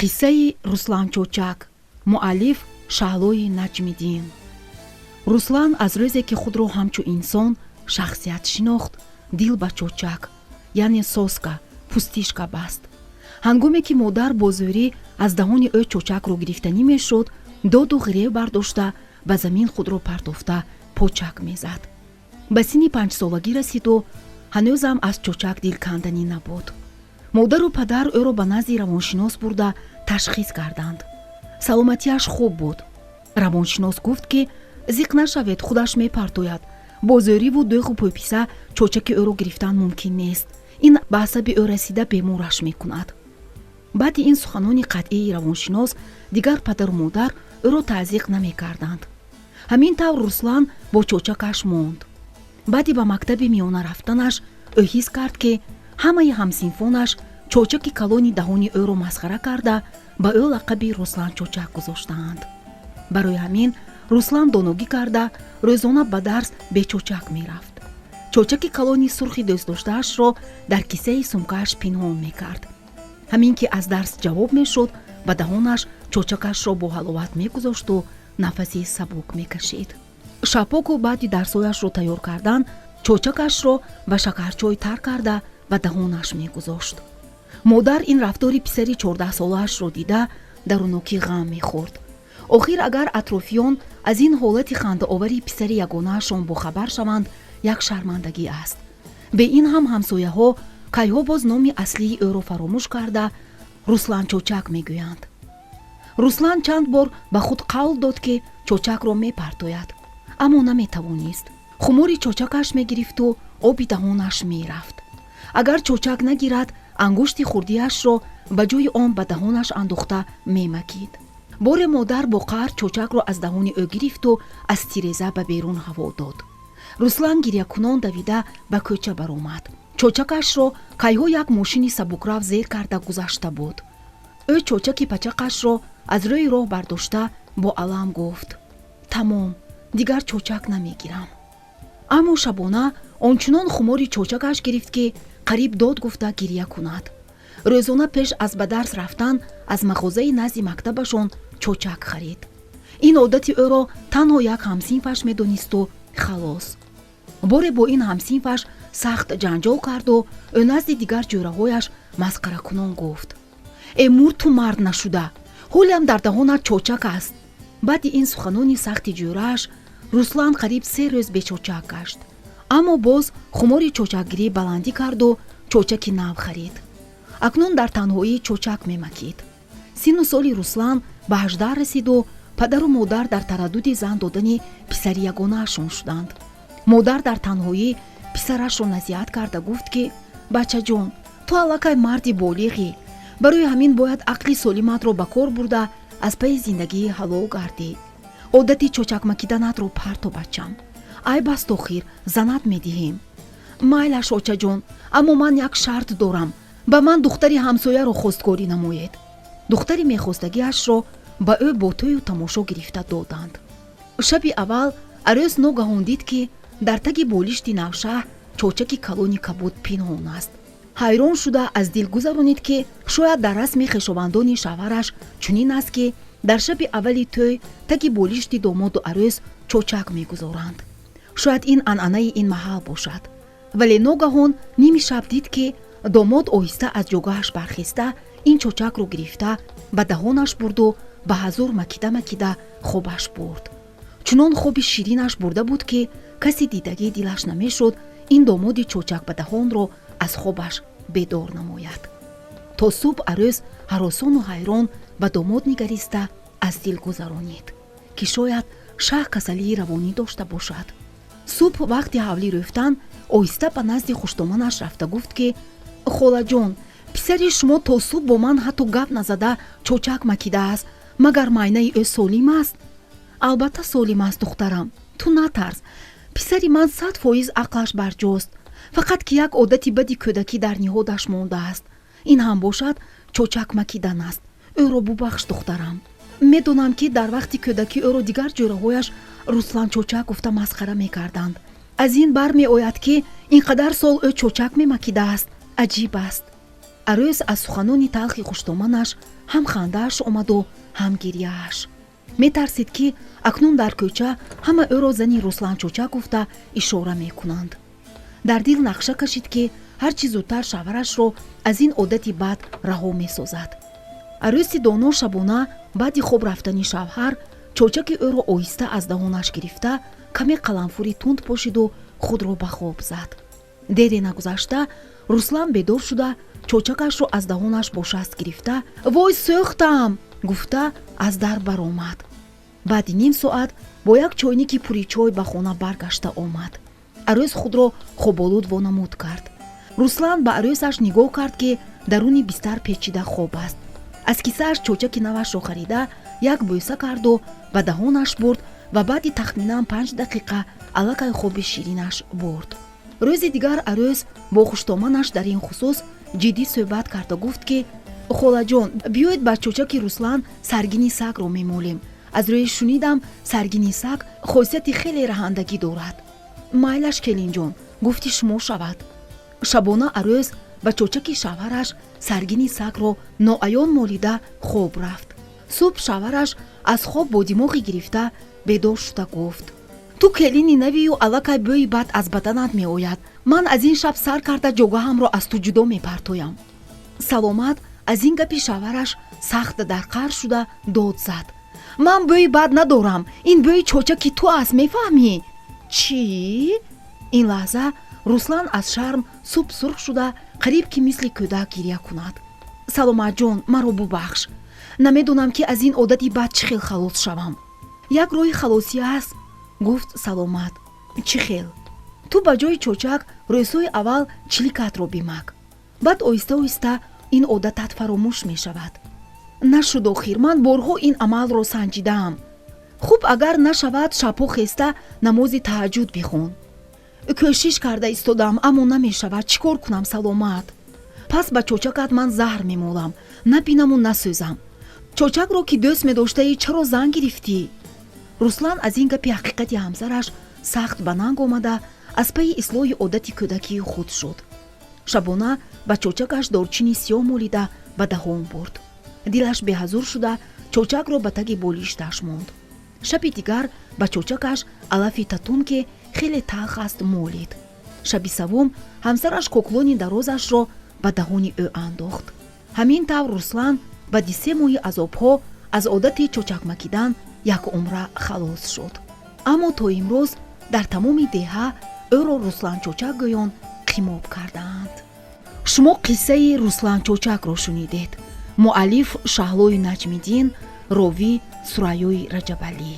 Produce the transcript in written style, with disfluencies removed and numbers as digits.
қиссаи Руслан Чочак. муаллиф Шаҳлои Наҷмиддин. Руслан аз рӯзе ки худро ҳамчун инсон шахсият шинохт, дил ба Чочак яъне соска пустишка баст. ҳангоме ки модар бо зӯрӣ аз даҳони ӯ чочакро гирифтанӣ мешуд, доду ғирев бардошта ба замин худро партофта почак мезад. ба синни 5-солагӣ расиду ҳанӯзам аз чочак дилканданӣ набуд. модару падар ӯро ба назди равоншинос бурда ташхис карданд. саломатиаш хуб буд. равоншинос гуфт ки зиқ нашавед, худаш мепартояд. бо зӯриву дӯғу пӯписа чочаки ӯро гирифтан мумкин нест. ин ба асаби ӯ расида бемораш мекунад. баъди ин суханони қатъии равоншинос дигар падару модар ӯро таъзиқ намекарданд. ҳамин тавр Руслан бо чочакаш монд. баъди ба мактаби миёна рафтанаш ӯ ҳис кард ки ҳамаи ҳамсинфонаш чочаки калони даҳони ӯро масхара карда ба ӯ лақаби Руслан Чочак гузоштаанд. барои ҳамин Руслан доногӣ карда рӯзона ба дарс бечочак мерафт. чочаки калони сурхи дӯстдоштаашро дар кисаи сумкааш пинҳон мекард. ҳамин ки аз дарс ҷавоб мешуд, ба таҳонаш чочакашро бо ҳаловат мегузошту нафаси сабук мекашид. шабҳоку баъди дарсҳояшро тайёр кардан чочакашро ба шакарчой тар карда ба таҳонаш мегузошт. модар ин рафтори писари 14-солаашро дида дарунокӣ ғам мехӯрд. охир агар атрофиён аз ин ҳолати хандаовари писари ягонаашон бохабар шаванд, як шармандагӣ аст. бе ин ҳам ҳамсояҳо кайҳо боз номи аслии ӯро фаромӯш карда Руслан Чочак мегӯянд. Руслан чанд бор ба худ қавл дод ки чочакро мепартояд, аммо наметавонист. хумори чочакаш мегирифту оби таҳонаш мерафт. агар чочак нагирад, ангушти хурдиашро ба ҷои он ба таҳонаш андохта мемакид. боре модар бо қаҳр чочакро аз даҳони ӯ гирифту аз тиреза ба берун ҳаво дод. Руслан гирьякунон давида ба кӯча баромад. чочакашро кайҳо як мошини сабукрав зер карда гузашта буд. ӯ чочаки пачақашро аз рӯи роҳ бардошта бо алам гуфт: тамом, дигар чочак намегирам. аммо шабона ончунон хумори чочакаш гирифт ки қариб дод гуфта гирья кунад. рӯзона пеш аз ба дарс рафтан аз мағозаи назди мактабашон чочак харид. ин одати ӯро танҳо як ҳамсинфаш медонисту халос. боре бо ин ҳамсинфаш сахт ҷанҷол карду ӯ назди дигар ҷӯраҳояш масқаракунон гуфт: э мурту мард нашуда, ҳолиам дар даҳонат чочак аст. баъди ин суханони сахти ҷӯрааш Руслан қариб 3 рӯз бечочак гашт. аммо боз хумори чочакгирӣ баландӣ карду чочаки нав харид. акнун дар танҳоӣ чочак мемакид. сину соли Руслан ба 18 расиду падару модар дар тараддуди зан додани писари ягонаашон шуданд. модар дар танҳоӣ писарашро насиҳат карда гуфт ки бачаҷон, ту аллакай марди болиғӣ. барои ҳамин бояд ақли солиматро ба кор бурда аз паи зиндагии ҳалол гардӣ. одати чочак макиданатро парту бачам. айб аст охир, занат медиҳем. майлаш очаҷон, аммо ман як шарт дорам. ба ман духтари ҳамсояро хосткорӣ намоед. духтари мехостагиашро ба ӯ бо тӯю тамошо гирифта доданд. шаби аввал арӯз ногаҳон дид ки дар таги болишти навшаҳ чочаки калони кабуд пинҳон аст. ҳайрон шуда аз дил гузаронид ки шояд дар расми хешовандони шавҳараш чунин аст ки дар шаби аввали тӯй таги болишти домоду арӯз чочак мегузоранд. шояд ин анъанаи ин маҳал бошад. вале ногаҳон ними шаб дид ки домод оҳиста аз ҷогаҳаш бархеста ин чочакро гирифта ба даҳонаш бурду ба ҳазур макида хобаш бурд. чунон хоби ширинаш бурда буд ки каси дидагӣ дилаш намешуд ин домоди чочак ба даҳонро аз хобаш бедор намояд. то субҳ арӯз ҳаросону ҳайрон ба домод нигариста аз дил гузаронид ки шояд шаҳ касалии равонӣ дошта бошад. субҳ вақти ҳавлӣ рӯфтан оҳиста ба назди хуштоманаш рафта гуфт ки холаҷон, писари шумо то субҳ бо ман ҳатто гап назада чочак макидааст. магар майнаи ӯ солим аст? албатта солим аст духтарам, ту натарс. писари ман 100% ақлаш барҷост. фақат ки як одати бади кӯдакӣ дар ниҳодаш мондааст. ин ҳам бошад чочак макидан аст. ӯро бубахш духтарам. медонам ки дар вақти кӯдакӣ ӯро дигар ҷӯраҳояш Руслан Чочак гуфта масхара мекарданд. аз ин бармеояд ки ин қадар сол ӯ чочак мемакидааст. аҷиб аст. арӯз аз суханони талхи хуштоманаш ҳам хандааш омаду ҳам гирьяаш. метарсид ки акнун дар кӯча ҳама ӯро зани Русланчӯчак гуфта ишора мекунанд. дар дил нақша кашид ки ҳар чӣ зудтар шаварашро аз ин одати бад раҳо месозад. арӯси доно шабона баъди хоб рафтани шавҳар чӯчаки ӯро оҳиста аз даҳонаш гирифта каме қаламфури тунд пошиду худро ба хоб зад. дере нагузашта Руслан бедор шуда чӯчакашро аз даҳонаш бо шаст гирифта «Вой сӯхтам!» гуфта аз дар баромад. баъди ним соат бо як чойники пури чой ба хона баргашта омад. арӯз худро хоболуд вонамуд кард. Руслан ба арӯсаш нигоҳ кард ки даруни бистар печида хоб аст. аз кисааш чӯчаки навашро харида як бӯса карду ба даҳонаш бурд ва баъди тахминан 5 дақиқа аллакай хоби ширинаш бурд. рӯзи дигар арӯз бо хуштоманаш дар ин хусус ҷиддӣ суҳбат карда гуфт ки холаҷон, биёед ба чӯчаки Руслан саргини сагро мемолем. аз рӯи шунидам саргини саг хосияти хеле раҳандагӣ дорад. майлаш келинҷон, гуфти шумо шавад. шабона арӯз ба чӯчаки шавҳараш саргини сагро ноаён молида хоб рафт. субҳ шавҳараш аз хоб бо димоғи гирифта бедор шуда гуфт: ту келини навию аллакай бӯи бад аз баданат меояд. ман аз ин шаб сар карда ҷогаҳамро аз ту ҷудо мепартоям. саломат аз ин гапи шавҳараш сахт дар қаҳр шуда дод зад: ман бӯи бад надорам, ин бӯи чӯчаки ту аст, мефаҳмӣ? чӣ? ин лаҳза Руслан аз шарм субҳ сурх шуда қариб ки мисли кӯдак гирья кунад. саломатҷон, маро бубахш. намедонам ки аз ин одати бад чӣ хел халос шавам. як роҳи халосӣ аст, гуфт саломат. чӣ хел? ту ба ҷои чӯчак рӯзҳои аввал чиликатро бимак. баъд оҳиста оҳиста ин одатат фаромӯш мешавад. нашуд охир, ман борҳо ин амалро санҷидаам. хуб, агар нашавад шабҳо хеста намози таҳаҷҷуд бихон. кӯшиш карда истодам, аммо намешавад. чӣ кор кунам саломат? пас ба чӯчакат ман заҳр мемолам, напинаму насӯзам. чӯчакро ки дӯст медоштаӣ чаро зан гирифтӣ? Руслан аз ин гапи ҳақиқати ҳамсараш сахт ба нанг омада аз пайи ислоҳи одати кӯдакии худ шуд. шабона ба чӯчакаш дорчини сиёҳ молида ба даҳон бурд. дилаш беҳазур шуда чӯчакро ба таги болишташ монд. шаби дигар ба чӯчакаш алафи татун ки хеле талх аст молид. шаби саввум ҳамсараш коклони дарозашро ба таҳони ӯ андохт. ҳамин тавр Руслан баъди 3 моҳи азобҳо аз одати чӯчак макидан якумра халос шуд. аммо то имрӯз дар тамоми деҳа ӯро Русланчӯчак гӯён қимоб кардаанд. шумо қиссаи Русланчӯчакро шунидед. муаллиф Шаҳлои Наҷмиддин, ровӣ Сурайёи Раҷабалӣ.